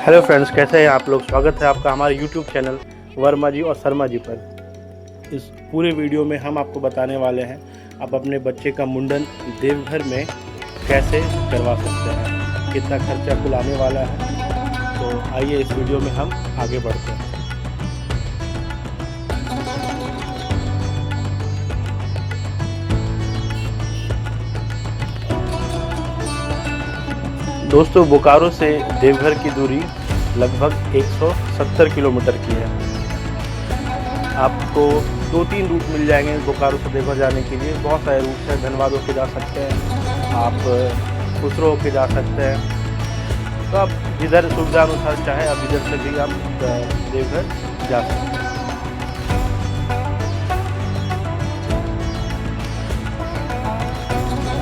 Hello friends, कैसे हैं आप लोग। स्वागत है आपका हमारे यूट्यूब चैनल वर्मा जी और शर्मा जी पर। इस पूरे वीडियो में हम आपको बताने वाले हैं आप अपने बच्चे का मुंडन देवघर में कैसे करवा सकते हैं, कितना खर्चा कुल आने वाला है। तो आइए इस वीडियो में हम आगे बढ़ते हैं। दोस्तों, बोकारो से देवघर की दूरी लगभग 170 किलोमीटर की है। आपको 2-3 रूट मिल जाएंगे बोकारो से देवघर जाने के लिए। बहुत सारे रूट्स हैं। धनबाद होके जा सकते हैं, आप खुसरो होके जा सकते हैं। तो आप जिधर सुविधा अनुसार चाहे आप इधर से भी आप देवघर जा सकते हैं।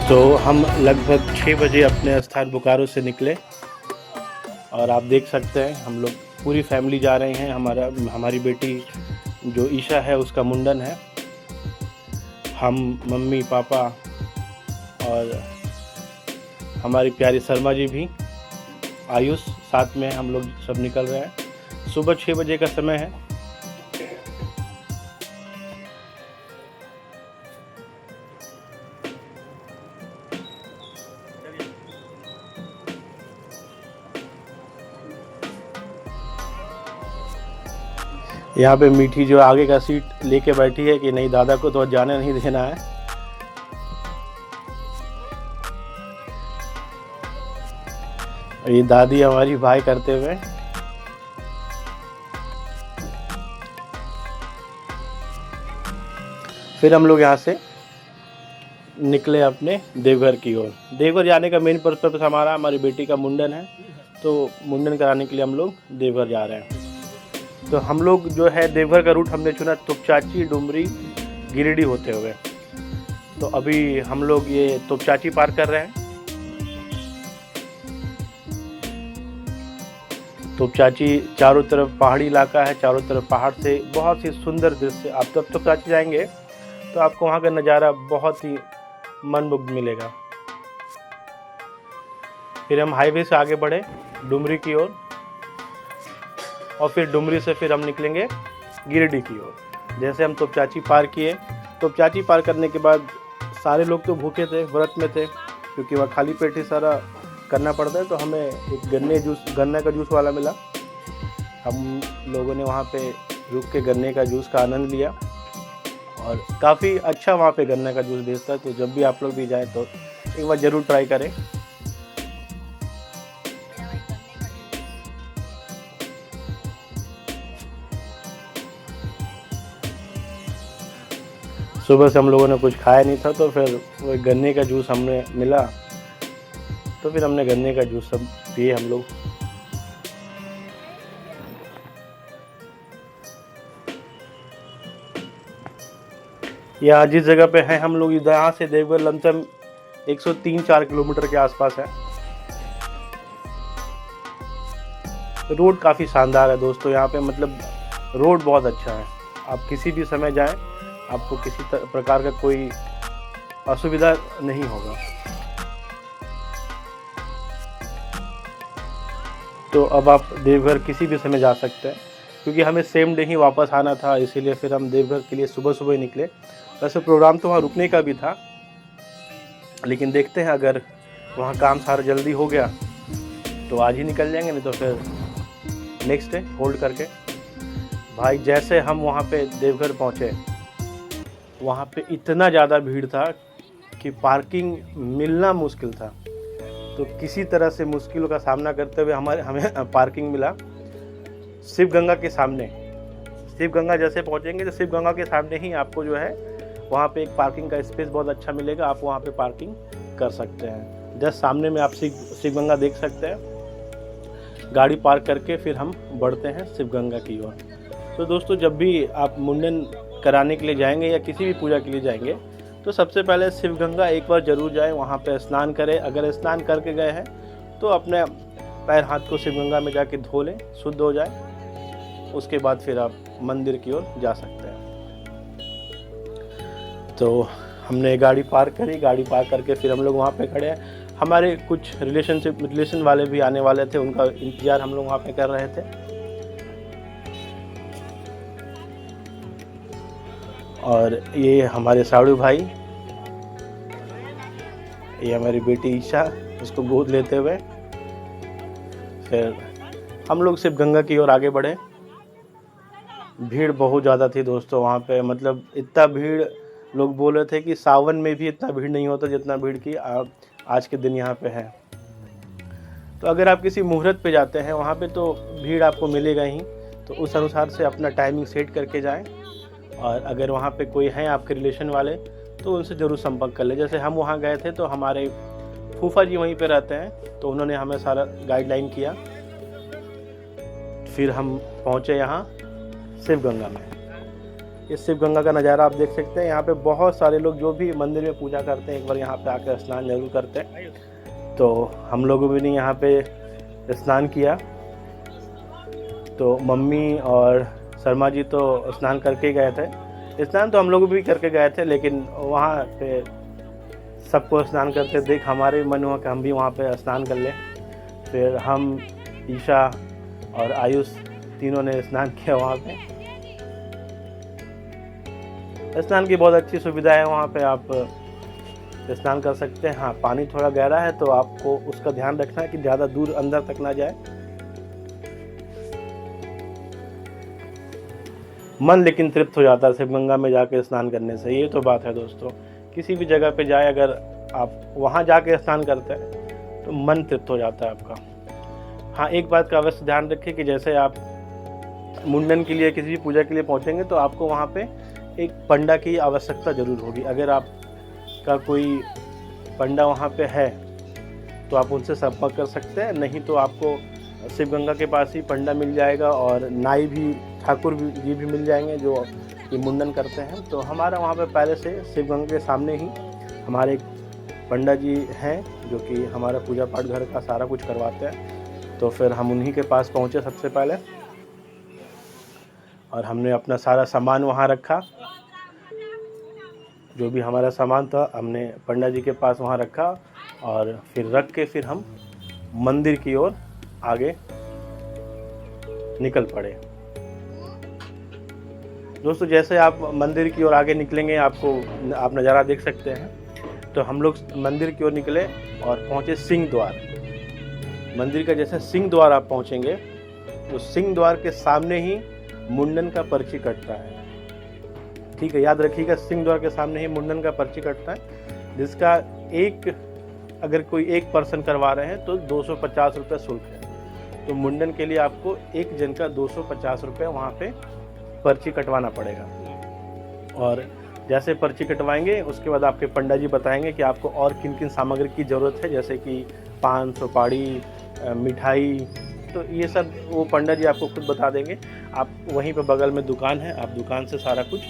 तो हम लगभग 6 बजे अपने स्थान बोकारो से निकले और आप देख सकते हैं हम लोग पूरी फैमिली जा रहे हैं। हमारी बेटी जो ईशा है उसका मुंडन है। हम मम्मी पापा और हमारी प्यारी शर्मा जी भी, आयुष, साथ में हम लोग सब निकल रहे हैं। सुबह 6 बजे का समय है। यहाँ पे मीठी जो आगे का सीट लेके बैठी है कि नहीं, दादा को तो जाने नहीं देना है। ये दादी हमारी बाय करते हुए। फिर हम लोग यहाँ से निकले अपने देवघर की ओर। देवघर जाने का मेन पर्पस हमारी बेटी का मुंडन है, तो मुंडन कराने के लिए हम लोग देवघर जा रहे हैं। तो हम लोग जो है देवघर का रूट हमने चुना तोपचाची, डुमरी, गिरिडीह होते हुए। तो अभी हम लोग ये तोपचाची पार कर रहे हैं। तोपचाची चारों तरफ पहाड़ी इलाका है, चारों तरफ पहाड़ से बहुत ही सुंदर दृश्य। आप जब तोपचाची जाएंगे तो आपको वहाँ का नज़ारा बहुत ही मनमुग्ध मिलेगा। फिर हम हाईवे से आगे बढ़े डुमरी की ओर और फिर डुमरी से फिर हम निकलेंगे गिरिडीह की ओर। जैसे हम तोपचाची पार किए, तोपचाची पार करने के बाद सारे लोग तो भूखे थे, व्रत में थे, क्योंकि वह खाली पेट ही सारा करना पड़ता है। तो हमें एक गन्ने का जूस वाला मिला। हम लोगों ने वहाँ पे रुक के गन्ने का जूस का आनंद लिया और काफ़ी अच्छा वहाँ पे गन्ने का जूस बेचता है। तो जब भी आप लोग भी जाएँ तो एक बार ज़रूर ट्राई करें। सुबह से हम लोगों ने कुछ खाया नहीं था, तो फिर वो गन्ने का जूस हमने मिला, तो फिर हमने गन्ने का जूस सब पिए हम लोग। यहाँ जिस जगह पे हैं हम लोग, यहाँ से देवघर लमसम 103-4 किलोमीटर के आसपास है। रोड काफ़ी शानदार है दोस्तों। यहाँ पे मतलब रोड बहुत अच्छा है। आप किसी भी समय जाएं, आपको किसी प्रकार का कोई असुविधा नहीं होगा। तो अब आप देवघर किसी भी समय जा सकते हैं, क्योंकि हमें सेम डे ही वापस आना था, इसीलिए फिर हम देवघर के लिए सुबह सुबह ही निकले। वैसे प्रोग्राम तो वहाँ रुकने का भी था, लेकिन देखते हैं अगर वहाँ काम सारा जल्दी हो गया तो आज ही निकल जाएंगे, नहीं तो फिर नेक्स्ट डे होल्ड करके। भाई जैसे हम वहाँ पे देवघर पहुँचे, वहाँ पे इतना ज़्यादा भीड़ था कि पार्किंग मिलना मुश्किल था। तो किसी तरह से मुश्किलों का सामना करते हुए हमें पार्किंग मिला शिव गंगा के सामने। शिव गंगा जैसे पहुँचेंगे तो शिव गंगा के सामने ही आपको जो है वहाँ पे एक पार्किंग का स्पेस बहुत अच्छा मिलेगा। आप वहाँ पे पार्किंग कर सकते हैं। जस्ट सामने में आप शिव गंगा देख सकते हैं। गाड़ी पार्क करके फिर हम बढ़ते हैं शिव गंगा की ओर। तो दोस्तों, जब भी आप मुंडन कराने के लिए जाएंगे या किसी भी पूजा के लिए जाएंगे तो सबसे पहले शिव गंगा एक बार ज़रूर जाएं, वहाँ पे स्नान करें। अगर स्नान करके गए हैं तो अपने पैर हाथ को शिव गंगा में जाके धो लें, शुद्ध हो जाए। उसके बाद फिर आप मंदिर की ओर जा सकते हैं। तो हमने गाड़ी पार्क करी, गाड़ी पार्क करके फिर हम लोग वहाँ पे खड़े हैं। हमारे कुछ रिलेशन वाले भी आने वाले थे, उनका इंतज़ार हम लोग वहाँ पे कर रहे थे। और ये हमारे साड़ू भाई, ये हमारी बेटी ईशा, उसको गोद लेते हुए फिर हम लोग सिर्फ गंगा की ओर आगे बढ़े। भीड़ बहुत ज़्यादा थी दोस्तों वहाँ पे, मतलब इतना भीड़, लोग बोल रहे थे कि सावन में भी इतना भीड़ नहीं होता जितना भीड़ की आज के दिन यहाँ पे है। तो अगर आप किसी मुहूर्त पे जाते हैं वहाँ पे तो भीड़ आपको मिलेगा ही, तो उस अनुसार से अपना टाइमिंग सेट करके जाएं। और अगर वहाँ पे कोई है आपके रिलेशन वाले तो उनसे ज़रूर संपर्क कर ले। जैसे हम वहाँ गए थे तो हमारे फूफा जी वहीं पे रहते हैं, तो उन्होंने हमें सारा गाइडलाइन किया। फिर हम पहुँचे यहाँ शिव गंगा में। इस शिव गंगा का नज़ारा आप देख सकते हैं। यहाँ पे बहुत सारे लोग जो भी मंदिर में पूजा करते हैं एक बार यहाँ पे आकर स्नान जरूर करते हैं। तो हम लोगों ने भी यहाँ पे स्नान किया। तो मम्मी और शर्मा जी तो स्नान करके गए थे। स्नान तो हम लोग भी करके गए थे, लेकिन वहाँ पे सबको स्नान करते देख हमारे मन हुआ कि हम भी वहाँ पे स्नान कर लें। फिर हम, ईशा और आयुष तीनों ने स्नान किया वहाँ पे। स्नान की बहुत अच्छी सुविधा है वहाँ पे, आप स्नान कर सकते हैं। हाँ, पानी थोड़ा गहरा है तो आपको उसका ध्यान रखना है कि ज़्यादा दूर अंदर तक ना जाए। मन लेकिन तृप्त हो जाता है शिव गंगा में जाके स्नान करने से, ये तो बात है दोस्तों। किसी भी जगह पे जाए, अगर आप वहाँ जाके स्नान करते हैं तो मन तृप्त हो जाता है आपका। हाँ, एक बात का अवश्य ध्यान रखें कि जैसे आप मुंडन के लिए, किसी भी पूजा के लिए पहुँचेंगे तो आपको वहाँ पे एक पंडा की आवश्यकता ज़रूर होगी। अगर आपका कोई पंडा वहाँ पे है तो आप उनसे संपर्क कर सकते हैं, नहीं तो आपको शिव गंगा के पास ही पंडा मिल जाएगा और नाई भी, ठाकुर जी भी मिल जाएंगे जो ये मुंडन करते हैं। तो हमारा वहाँ पे पहले से शिव गंगा के सामने ही हमारे पंडा जी हैं जो कि हमारा पूजा पाठ घर का सारा कुछ करवाते हैं। तो फिर हम उन्हीं के पास पहुँचे सबसे पहले और हमने अपना सारा सामान वहाँ रखा। जो भी हमारा सामान था हमने पंडा जी के पास वहाँ रखा और फिर रख के फिर हम मंदिर की ओर आगे निकल पड़े। दोस्तों, जैसे आप मंदिर की ओर आगे निकलेंगे आप नज़ारा देख सकते हैं। तो हम लोग मंदिर की ओर निकले और पहुँचे सिंह द्वार। मंदिर का जैसे सिंह द्वार आप पहुँचेंगे तो सिंह द्वार के सामने ही मुंडन का पर्ची कटता है। ठीक है, याद रखिएगा, सिंह द्वार के सामने ही मुंडन का पर्ची कटता है, जिसका अगर कोई एक पर्सन करवा रहे हैं तो 250 रुपये शुल्क है। तो मुंडन के लिए आपको एक जन का 250 रुपये वहाँ पे पर्ची कटवाना पड़ेगा। और जैसे पर्ची कटवाएंगे उसके बाद आपके पंडा जी बताएंगे कि आपको और किन किन सामग्री की ज़रूरत है, जैसे कि पान, सुपारी, मिठाई, तो ये सब वो पंडा जी आपको खुद बता देंगे। आप वहीं पे बगल में दुकान है, आप दुकान से सारा कुछ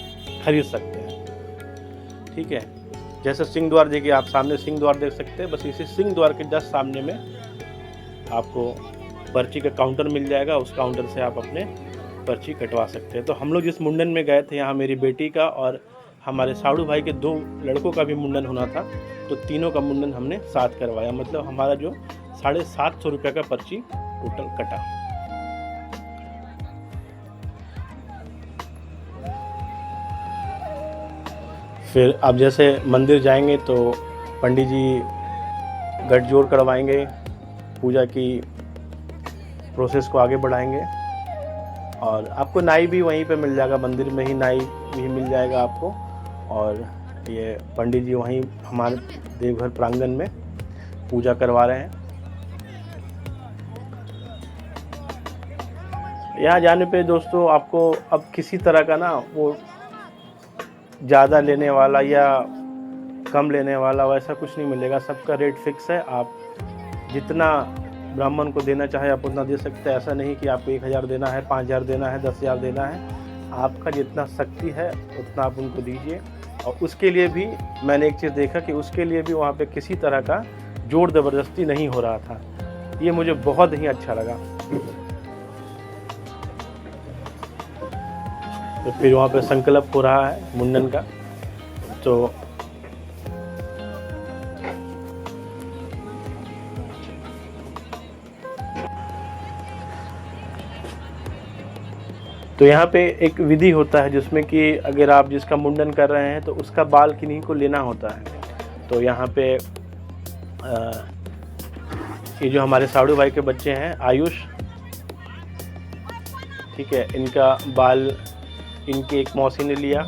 खरीद सकते हैं। ठीक है, जैसे सिंह द्वार देखिए, आप सामने सिंह द्वार देख सकते हैं, बस इसी सिंह द्वार के जस्ट सामने में आपको पर्ची का काउंटर मिल जाएगा। उस काउंटर से आप अपने पर्ची कटवा सकते हैं। तो हम लोग जिस मुंडन में गए थे, यहाँ मेरी बेटी का और हमारे साड़ू भाई के 2 लड़कों का भी मुंडन होना था, तो तीनों का मुंडन हमने साथ करवाया। मतलब हमारा जो 750 रुपये का पर्ची टोटल कटा। फिर आप जैसे मंदिर जाएंगे तो पंडित जी गठजोड़ करवाएंगे, पूजा की प्रोसेस को आगे बढ़ाएंगे। और आपको नाई भी वहीं पे मिल जाएगा, मंदिर में ही नाई भी मिल जाएगा आपको। और ये पंडित जी वहीं हमारे देवघर प्रांगण में पूजा करवा रहे हैं। यहाँ जाने पे दोस्तों आपको अब किसी तरह का ना वो ज़्यादा लेने वाला या कम लेने वाला वैसा कुछ नहीं मिलेगा। सबका रेट फिक्स है। आप जितना ब्राह्मण को देना चाहे आप उतना दे सकते हैं। ऐसा नहीं कि आपको 1000 देना है, 5000 देना है, 10,000 देना है। आपका जितना शक्ति है उतना आप उनको दीजिए। और उसके लिए भी मैंने एक चीज़ देखा कि उसके लिए भी वहाँ पे किसी तरह का जोर ज़बरदस्ती नहीं हो रहा था। ये मुझे बहुत ही अच्छा लगा। तो फिर वहाँ पे संकल्प हो रहा है मुंडन का। तो तो यहाँ पे एक विधि होता है जिसमें कि अगर आप जिसका मुंडन कर रहे हैं तो उसका बाल किन्हीं को लेना होता है। तो यहाँ पे ये जो हमारे साड़ू भाई के बच्चे हैं आयुष, ठीक है, इनका बाल इनकी एक मौसी ने लिया,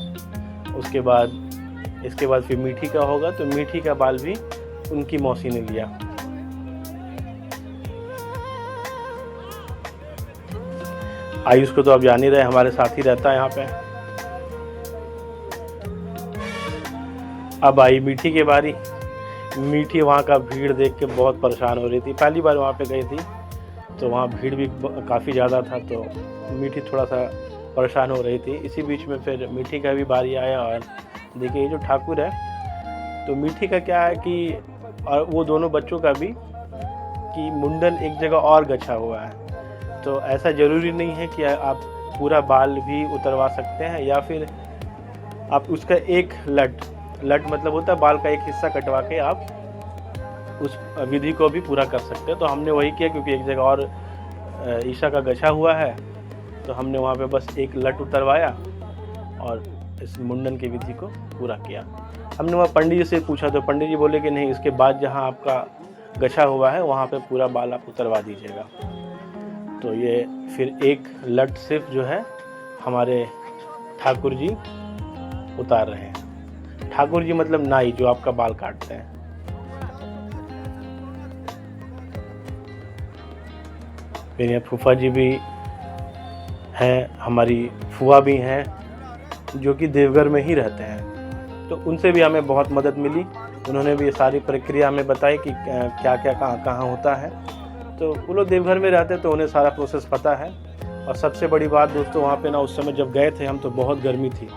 उसके बाद फिर मीठी का होगा तो मीठी का बाल भी उनकी मौसी ने लिया। आयुष को तो आप जान ही रहे, हमारे साथ ही रहता है यहाँ पे। अब आई मीठी की बारी। मीठी वहाँ का भीड़ देख के बहुत परेशान हो रही थी, पहली बार वहाँ पे गई थी तो वहाँ भीड़ भी काफ़ी ज़्यादा था, तो मीठी थोड़ा सा परेशान हो रही थी। इसी बीच में फिर मीठी का भी बारी आया और देखिए ये जो ठाकुर है तो मीठी का क्या है कि और वो दोनों बच्चों का भी कि मुंडन एक जगह और गछा हुआ है। तो ऐसा ज़रूरी नहीं है कि आप पूरा बाल भी उतरवा सकते हैं या फिर आप उसका एक लट मतलब होता है बाल का एक हिस्सा कटवा के आप उस विधि को भी पूरा कर सकते हैं। तो हमने वही किया क्योंकि एक जगह और ईशा का गछा हुआ है तो हमने वहाँ पे बस एक लट उतरवाया और इस मुंडन की विधि को पूरा किया। हमने वहाँ पंडित जी से पूछा तो पंडित जी बोले कि नहीं, इसके बाद जहाँ आपका गछा हुआ है वहाँ पे पूरा बाल आप उतरवा दीजिएगा। तो ये फिर एक लट सिर्फ जो है हमारे ठाकुर जी उतार रहे हैं। ठाकुर जी मतलब नाई जो आपका बाल काटते हैं। फिर यहाँ फूफा जी भी हैं, हमारी फुआ भी हैं जो कि देवघर में ही रहते हैं, तो उनसे भी हमें बहुत मदद मिली। उन्होंने भी ये सारी प्रक्रिया हमें बताई कि क्या क्या कहाँ होता है। तो वो लोग देवघर में रहते तो उन्हें सारा प्रोसेस पता है। और सबसे बड़ी बात दोस्तों, वहाँ पे ना उस समय जब गए थे हम तो बहुत गर्मी थी,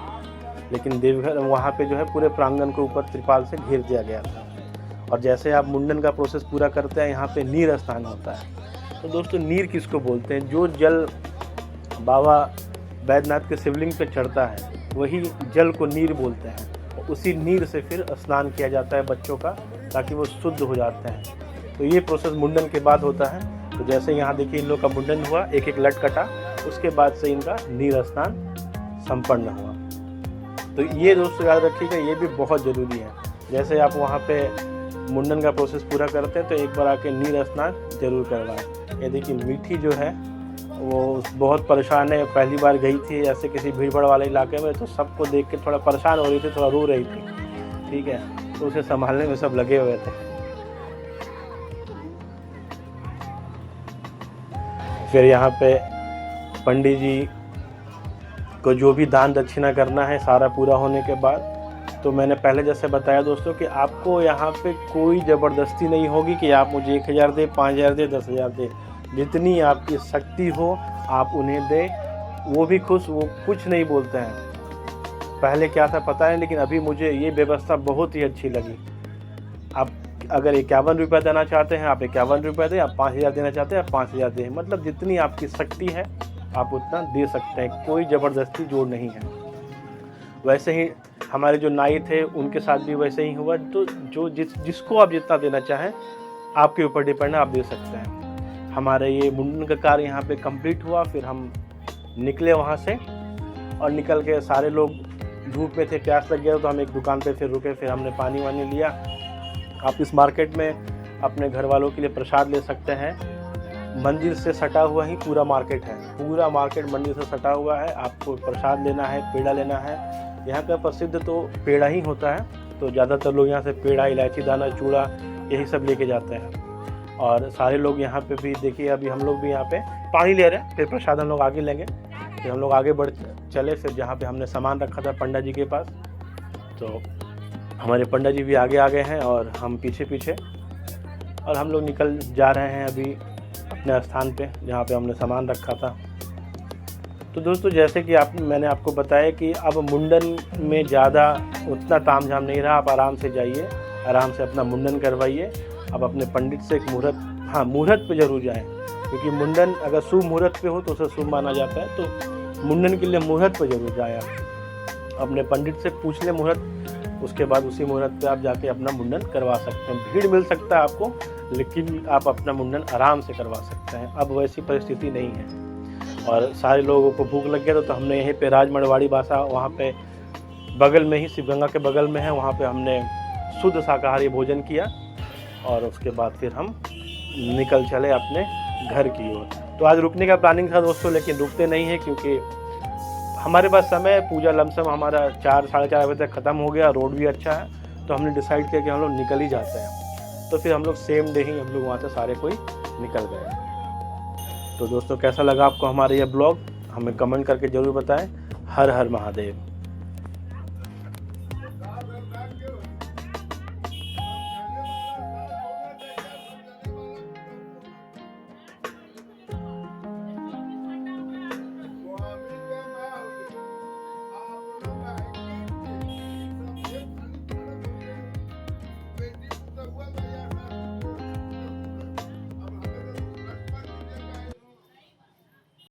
लेकिन देवघर वहाँ पे जो है पूरे प्रांगण को ऊपर त्रिपाल से घेर दिया गया था। और जैसे आप मुंडन का प्रोसेस पूरा करते हैं यहाँ पे नीर स्नान होता है। तो दोस्तों नीर किसको बोलते हैं? जो जल बाबा बैद्यनाथ के शिवलिंग पे चढ़ता है वही जल को नीर बोलते हैं। उसी नीर से फिर स्नान किया जाता है बच्चों का, ताकि वो शुद्ध हो जाते हैं। तो ये प्रोसेस मुंडन के बाद होता है। तो जैसे यहाँ देखिए इन लोग का मुंडन हुआ, एक एक लट कटा, उसके बाद से इनका नीर स्नान संपन्न हुआ। तो ये दोस्तों याद रखिएगा, ये भी बहुत ज़रूरी है। जैसे आप वहाँ पे मुंडन का प्रोसेस पूरा करते हैं तो एक बार आके नीर स्नान जरूर करवाएं। ये देखिए मीठी जो है वो बहुत परेशान है, पहली बार गई थी ऐसे किसी भीड़ भाड़ वाले इलाके में, तो सबको देख के थोड़ा परेशान हो रही थी, थोड़ा रो रही थी, ठीक है। तो उसे संभालने में सब लगे हुए थे। फिर यहाँ पे पंडित जी को जो भी दान दक्षिणा करना है सारा पूरा होने के बाद, तो मैंने पहले जैसे बताया दोस्तों कि आपको यहाँ पे कोई ज़बरदस्ती नहीं होगी कि आप मुझे 1000 दे, 5000 दे, 10,000 दे। जितनी आपकी शक्ति हो आप उन्हें दें, वो भी खुश, वो कुछ नहीं बोलते हैं। पहले क्या था पता है, लेकिन अभी मुझे ये व्यवस्था बहुत ही अच्छी लगी। आप अगर 51 रुपये देना चाहते हैं आप 51 रुपये दें, आप 5000 देना चाहते हैं आप 5000 दें। मतलब जितनी आपकी शक्ति है आप उतना दे सकते हैं, कोई ज़बरदस्ती जोड़ नहीं है। वैसे ही हमारे जो नाई थे उनके साथ भी वैसे ही हुआ। तो जो जिसको आप जितना देना चाहें आपके ऊपर डिपेंड है, आप दे सकते हैं। हमारे ये मुंडन का कार्य यहाँ पे कंप्लीट हुआ। फिर हम निकले वहाँ से और निकल के सारे लोग धूप में थे, प्यास लग गया तो हम एक दुकान पे फिर रुके, फिर हमने पानी वानी लिया। आप इस मार्केट में अपने घर वालों के लिए प्रसाद ले सकते हैं। मंदिर से सटा हुआ ही पूरा मार्केट है, पूरा मार्केट मंदिर से सटा हुआ है। आपको प्रसाद लेना है, पेड़ा लेना है। यहाँ का प्रसिद्ध तो पेड़ा ही होता है, तो ज़्यादातर लोग यहाँ से पेड़ा, इलायची दाना, चूड़ा यही सब लेके जाते हैं। और सारे लोग यहाँ पे भी देखिए, अभी हम लोग भी यहाँ पे पानी ले रहे हैं, फिर प्रसाद हम लोग आगे लेंगे। फिर हम लोग आगे बढ़ चले, फिर जहाँ पे हमने सामान रखा था पंडा जी के पास, तो हमारे पंडा जी भी आगे आ गए हैं और हम पीछे पीछे, और हम लोग निकल जा रहे हैं अभी अपने स्थान पे जहाँ पे हमने सामान रखा था। तो दोस्तों जैसे कि मैंने आपको बताया कि अब मुंडन में ज़्यादा उतना ताम झाम नहीं रहा। आप आराम से जाइए, आराम से अपना मुंडन करवाइए। अब अपने पंडित से एक मुहूर्त, हाँ मुहूर्त पे जरूर जाएं, क्योंकि मुंडन अगर शुभ मुहूर्त पे हो तो उसे शुभ माना जाता है। तो मुंडन के लिए मुहूर्त पे जरूर जाएं। अपने पंडित से पूछ लें मुहूर्त, उसके बाद उसी मुहूर्त पे आप जाके अपना मुंडन करवा सकते हैं। भीड़ मिल सकता है आपको, लेकिन आप अपना मुंडन आराम से करवा सकते हैं। अब वैसी परिस्थिति नहीं है। और सारे लोगों को भूख लग गया तो हमने यहीं पे राज मड़वाड़ी बासा वहाँ पे बगल में ही, शिवगंगा के बगल में है, वहाँ पे हमने शुद्ध शाकाहारी भोजन किया और उसके बाद फिर हम निकल चले अपने घर की ओर। तो आज रुकने का प्लानिंग था दोस्तों, लेकिन रुकते नहीं है क्योंकि हमारे पास समय, पूजा लमसम हमारा 4 साढ़े 4 बजे तक ख़त्म हो गया, रोड भी अच्छा है, तो हमने डिसाइड किया कि हम लोग निकल ही जाते हैं। तो फिर हम लोग सेम डे ही हम लोग वहाँ से सारे कोई निकल गए। तो दोस्तों कैसा लगा आपको हमारा यह ब्लॉग, हमें कमेंट करके ज़रूर बताएं। हर हर महादेव।